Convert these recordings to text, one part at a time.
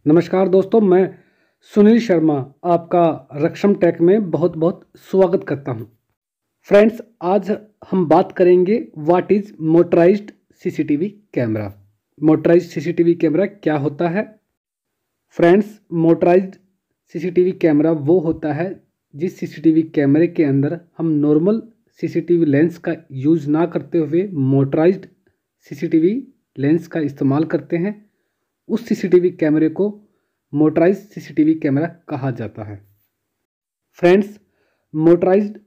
नमस्कार दोस्तों, मैं सुनील शर्मा आपका रक्षम टेक में बहुत बहुत स्वागत करता हूं। फ्रेंड्स, आज हम बात करेंगे what is motorised CCTV camera. Motorised CCTV camera क्या होता है? फ्रेंड्स, मोटराइज्ड सीसीटीवी कैमरा वो होता है जिस सीसीटीवी कैमरे के अंदर हम नॉर्मल सीसीटीवी लेंस का यूज़ ना करते हुए मोटराइज्ड सीसीटीवी लेंस का इस्तेमाल करते हैं। उस सीसीटीवी कैमरे को मोटराइज्ड सीसीटीवी कैमरा कहा जाता है। फ्रेंड्स, मोटराइज्ड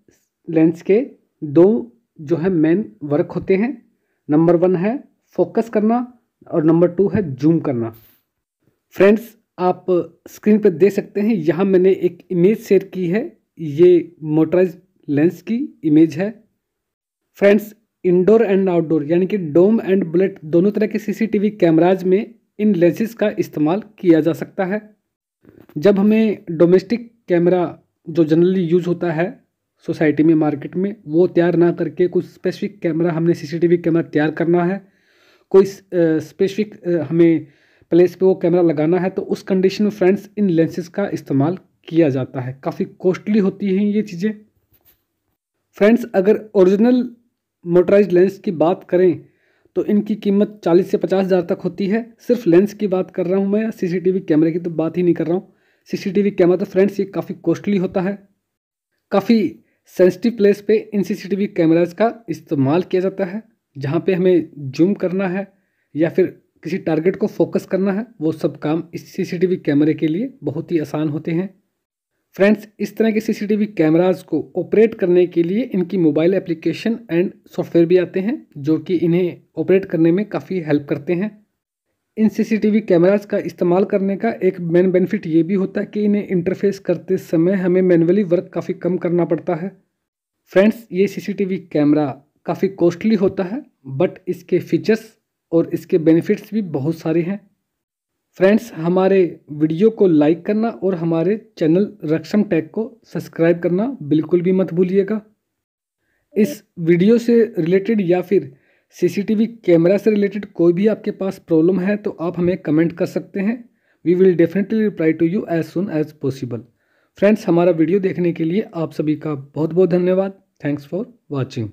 लेंस के दो जो है मेन वर्क होते हैं। नंबर 1 है फोकस करना और नंबर 2 है जूम करना। फ्रेंड्स, आप स्क्रीन पर देख सकते हैं, यहाँ मैंने एक इमेज शेयर की है। ये मोटराइज्ड लेंस की इमेज है। फ्रेंड्स, इंडोर एंड आउटडोर यानी कि डोम एंड बुलेट दोनों तरह के सीसीटीवी कैमराज में इन लेंसेज का इस्तेमाल किया जा सकता है। जब हमें डोमेस्टिक कैमरा जो जनरली यूज़ होता है सोसाइटी में, मार्केट में, वो तैयार ना करके कुछ स्पेसिफिक कैमरा हमने सीसीटीवी कैमरा तैयार करना है, कोई स्पेसिफिक हमें प्लेस पे वो कैमरा लगाना है, तो उस कंडीशन में फ्रेंड्स इन लेंसेज का इस्तेमाल किया जाता है। काफ़ी कॉस्टली होती हैं ये चीज़ें। फ्रेंड्स, अगर ओरिजिनल मोटराइज्ड लेंस की बात करें तो इनकी कीमत 40 से 50 हज़ार तक होती है। सिर्फ लेंस की बात कर रहा हूँ मैं, सीसीटीवी कैमरे की तो बात ही नहीं कर रहा हूँ। सीसीटीवी कैमरा तो फ्रेंड्स ये काफ़ी कॉस्टली होता है। काफ़ी सेंसिटिव प्लेस पे इन सीसीटीवी कैमराज का इस्तेमाल किया जाता है। जहाँ पे हमें जूम करना है या फिर किसी टारगेट को फोकस करना है, वो सब काम इस सीसीटीवी कैमरे के लिए बहुत ही आसान होते हैं। फ्रेंड्स, इस तरह के सीसीटीवी कैमराज को ऑपरेट करने के लिए इनकी मोबाइल एप्लीकेशन एंड सॉफ्टवेयर भी आते हैं जो कि इन्हें ऑपरेट करने में काफ़ी हेल्प करते हैं। इन सीसीटीवी कैमराज का इस्तेमाल करने का एक मेन बेनिफिट ये भी होता है कि इन्हें इंटरफेस करते समय हमें मैनुअली वर्क काफ़ी कम करना पड़ता है। फ्रेंड्स, ये सीसीटीवी कैमरा काफ़ी कॉस्टली होता है, बट इसके फीचर्स और इसके बेनिफिट्स भी बहुत सारे हैं। फ्रेंड्स, हमारे वीडियो को लाइक करना और हमारे चैनल रक्षम टेक को सब्सक्राइब करना बिल्कुल भी मत भूलिएगा। इस वीडियो से रिलेटेड या फिर सीसीटीवी कैमरा से रिलेटेड कोई भी आपके पास प्रॉब्लम है तो आप हमें कमेंट कर सकते हैं। We will definitely reply to you as soon as possible. Friends, हमारा वीडियो देखने के लिए आप सभी का बहुत बहुत धन्यवाद। Thanks for watching.